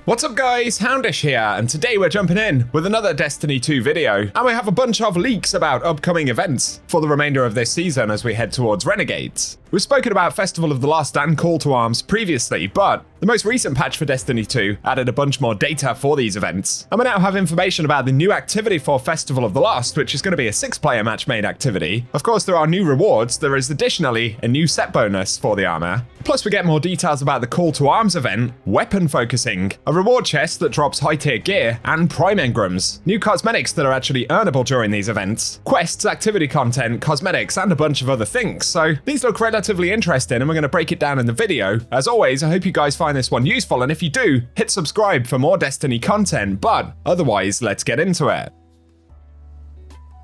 What's up guys, Houndish here, and today we're jumping in with another Destiny 2 video, and we have a bunch of leaks about upcoming events for the remainder of this season as we head towards Renegades. We've spoken about Festival of the Lost and Call to Arms previously, but the most recent patch for Destiny 2 added a bunch more data for these events, and we now have information about the new activity for Festival of the Lost, which is going to be a 6-player match-made activity. Of course, there are new rewards. There is additionally a new set bonus for the armor. Plus, we get more details about the Call to Arms event, weapon focusing, a reward chest that drops high-tier gear, and prime engrams. New cosmetics that are actually earnable during these events, quests, activity content, cosmetics, and a bunch of other things. So these look relatively interesting, and we're going to break it down in the video. As always, I hope you guys find this one useful, and if you do, hit subscribe for more Destiny content, but otherwise, let's get into it.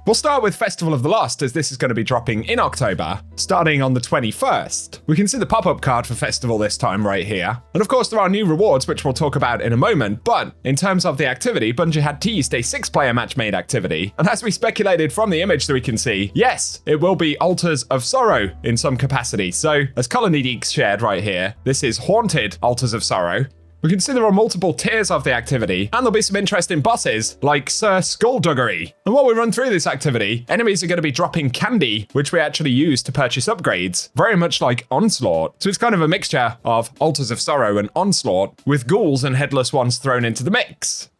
We'll start with Festival of the Lost, as this is going to be dropping in October, starting on the 21st. We can see the pop-up card for Festival this time right here. And of course, there are new rewards, which we'll talk about in a moment, but in terms of the activity, Bungie had teased a 6-player match-made activity. And as we speculated from the image that we can see, yes, it will be Altars of Sorrow in some capacity. So, as Colony Deeks shared right here, this is Haunted Altars of Sorrow. We can see there are multiple tiers of the activity, and there'll be some interesting bosses, like Sir Skullduggery. And while we run through this activity, enemies are going to be dropping candy, which we actually use to purchase upgrades, very much like Onslaught. So it's kind of a mixture of Altars of Sorrow and Onslaught, with ghouls and headless ones thrown into the mix.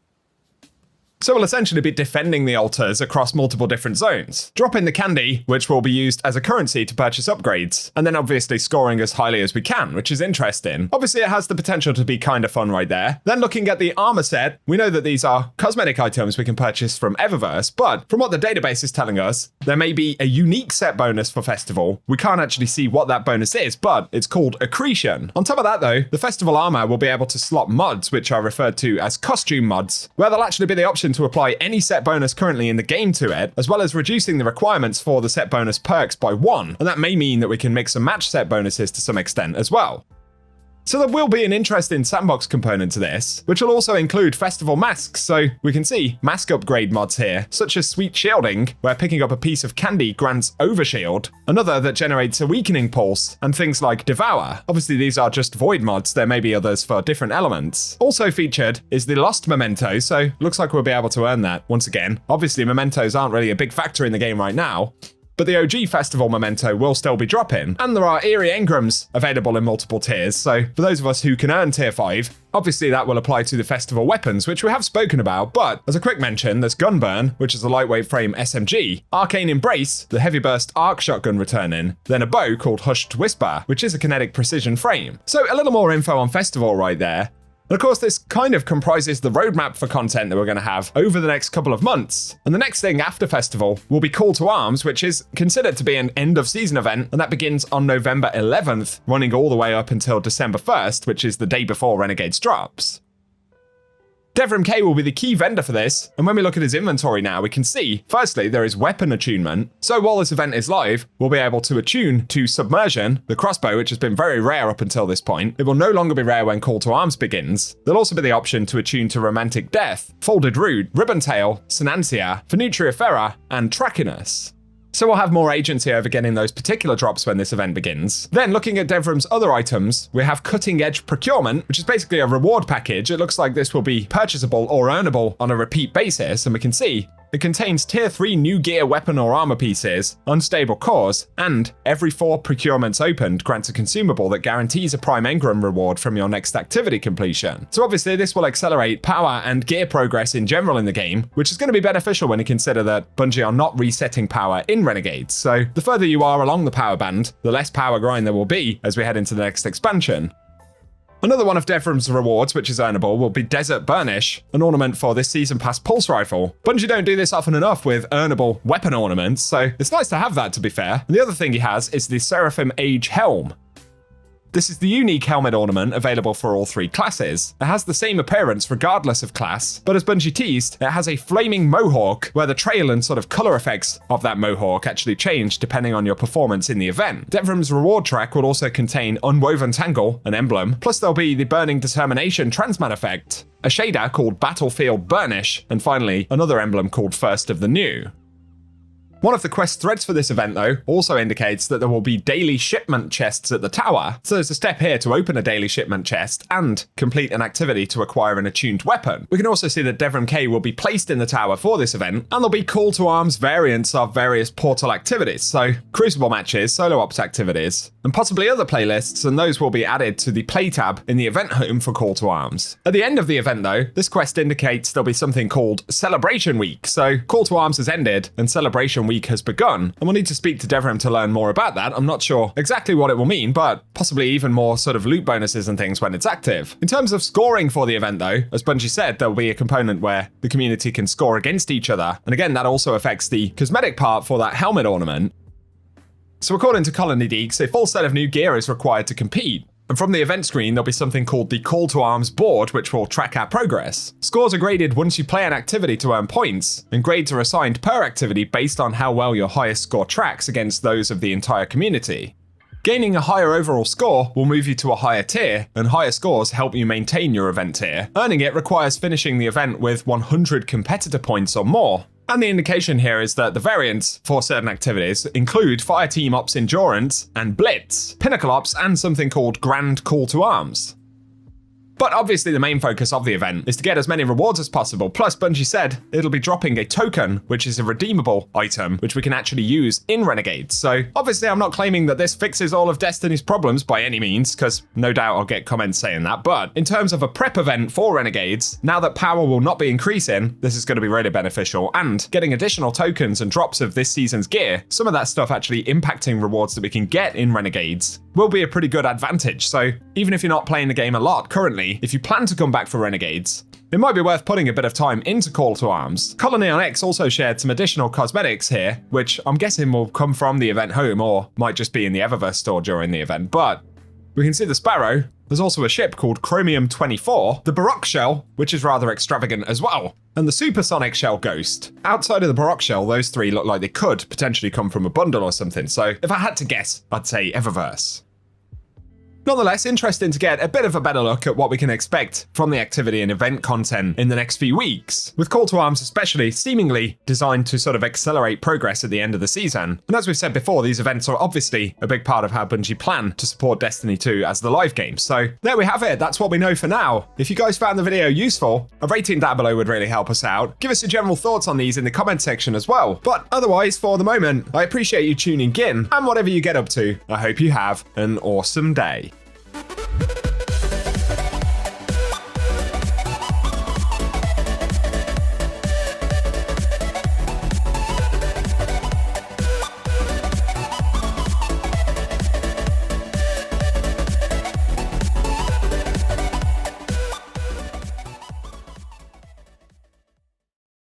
So we'll essentially be defending the altars across multiple different zones, dropping the candy, which will be used as a currency to purchase upgrades, and then obviously scoring as highly as we can, which is interesting. Obviously it has the potential to be kind of fun right there. Then looking at the armor set, we know that these are cosmetic items we can purchase from Eververse, but from what the database is telling us, there may be a unique set bonus for Festival. We can't actually see what that bonus is, but it's called Accretion. On top of that though, the Festival armor will be able to slot mods, which are referred to as costume mods, where there'll actually be the option to apply any set bonus currently in the game to it, as well as reducing the requirements for the set bonus perks by 1, and that may mean that we can mix and match set bonuses to some extent as well. So there will be an interesting sandbox component to this, which will also include festival masks, so we can see mask upgrade mods here, such as Sweet Shielding, where picking up a piece of candy grants Overshield, another that generates a weakening pulse, and things like Devour. Obviously these are just void mods, there may be others for different elements. Also featured is the Lost Memento, so looks like we'll be able to earn that once again. Obviously mementos aren't really a big factor in the game right now, but the OG Festival Memento will still be dropping, and there are Eerie Engrams available in multiple tiers, so for those of us who can earn tier 5, obviously that will apply to the Festival weapons, which we have spoken about, but as a quick mention, there's Gunburn, which is a lightweight frame SMG, Arcane Embrace, the heavy burst arc shotgun returning, then a bow called Hushed Whisper, which is a kinetic precision frame. So a little more info on Festival right there. And of course, this kind of comprises the roadmap for content that we're going to have over the next couple of months. And the next thing after Festival will be Call to Arms, which is considered to be an end-of-season event, and that begins on November 11th, running all the way up until December 1st, which is the day before Renegades drops. Devrim K will be the key vendor for this, and when we look at his inventory now, we can see, firstly, there is weapon attunement. So while this event is live, we'll be able to attune to Submersion, the crossbow, which has been very rare up until this point. It will no longer be rare when Call to Arms begins. There'll also be the option to attune to Romantic Death, Folded Root, Ribbontail, Synancia, Phoenutria Ferra, and Trachinus. So we'll have more agency over getting those particular drops when this event begins. Then looking at Devrim's other items, we have Cutting Edge Procurement, which is basically a reward package. It looks like this will be purchasable or earnable on a repeat basis, and we can see it contains tier 3 new gear, weapon or armor pieces, unstable cores, and every 4 procurements opened grants a consumable that guarantees a prime engram reward from your next activity completion. So obviously this will accelerate power and gear progress in general in the game, which is going to be beneficial when you consider that Bungie are not resetting power in Renegades. So the further you are along the power band, the less power grind there will be as we head into the next expansion. Another one of Devrim's rewards, which is earnable, will be Desert Burnish, an ornament for this Season Pass Pulse Rifle. Bungie don't do this often enough with earnable weapon ornaments, so it's nice to have that, to be fair. And the other thing he has is the Seraphim Age Helm. This is the unique helmet ornament available for all 3 classes. It has the same appearance regardless of class, but as Bungie teased, it has a flaming mohawk where the trail and sort of color effects of that mohawk actually change depending on your performance in the event. Devrim's reward track will also contain Unwoven Tangle, an emblem, plus there'll be the Burning Determination Transmat effect, a shader called Battlefield Burnish, and finally another emblem called First of the New. One of the quest threads for this event, though, also indicates that there will be daily shipment chests at the tower. So there's a step here to open a daily shipment chest and complete an activity to acquire an attuned weapon. We can also see that Devrim K will be placed in the tower for this event, and there'll be call to arms variants of various portal activities. So crucible matches, solo ops activities, and possibly other playlists, and those will be added to the play tab in the event home for call to arms. At the end of the event, though, this quest indicates there'll be something called Celebration Week. So call to arms has ended and Celebration Week has begun, and we'll need to speak to Devrim to learn more about that. I'm not sure exactly what it will mean, but possibly even more sort of loot bonuses and things when it's active. In terms of scoring for the event, though, as Bungie said, there'll be a component where the community can score against each other, and again, that also affects the cosmetic part for that helmet ornament. So according to Colony Deeks, a full set of new gear is required to compete. And from the event screen, there'll be something called the Call to Arms board, which will track our progress. Scores are graded once you play an activity to earn points, and grades are assigned per activity based on how well your highest score tracks against those of the entire community. Gaining a higher overall score will move you to a higher tier, and higher scores help you maintain your event tier. Earning it requires finishing the event with 100 competitor points or more. And the indication here is that the variants for certain activities include Fireteam Ops Endurance and Blitz, Pinnacle Ops, and something called Grand Call to Arms. But obviously the main focus of the event is to get as many rewards as possible, plus Bungie said it'll be dropping a token, which is a redeemable item, which we can actually use in Renegades. So obviously I'm not claiming that this fixes all of Destiny's problems by any means, because no doubt I'll get comments saying that, but in terms of a prep event for Renegades, now that power will not be increasing, this is going to be really beneficial, and getting additional tokens and drops of this season's gear, some of that stuff actually impacting rewards that we can get in Renegades, will be a pretty good advantage. So even if you're not playing the game a lot currently, if you plan to come back for Renegades, it might be worth putting a bit of time into Call to Arms. Colony on X also shared some additional cosmetics here, which I'm guessing will come from the event home or might just be in the Eververse store during the event, but we can see the Sparrow. There's also a ship called Chromium 24, the Baroque Shell, which is rather extravagant as well, and the Supersonic Shell Ghost. Outside of the Baroque Shell, those three look like they could potentially come from a bundle or something, so if I had to guess, I'd say Eververse. Nonetheless, interesting to get a bit of a better look at what we can expect from the activity and event content in the next few weeks, with Call to Arms especially seemingly designed to sort of accelerate progress at the end of the season. And as we've said before, these events are obviously a big part of how Bungie plan to support Destiny 2 as the live game. So there we have it, that's what we know for now. If you guys found the video useful, a rating down below would really help us out. Give us your general thoughts on these in the comment section as well. But otherwise, for the moment, I appreciate you tuning in, and whatever you get up to, I hope you have an awesome day.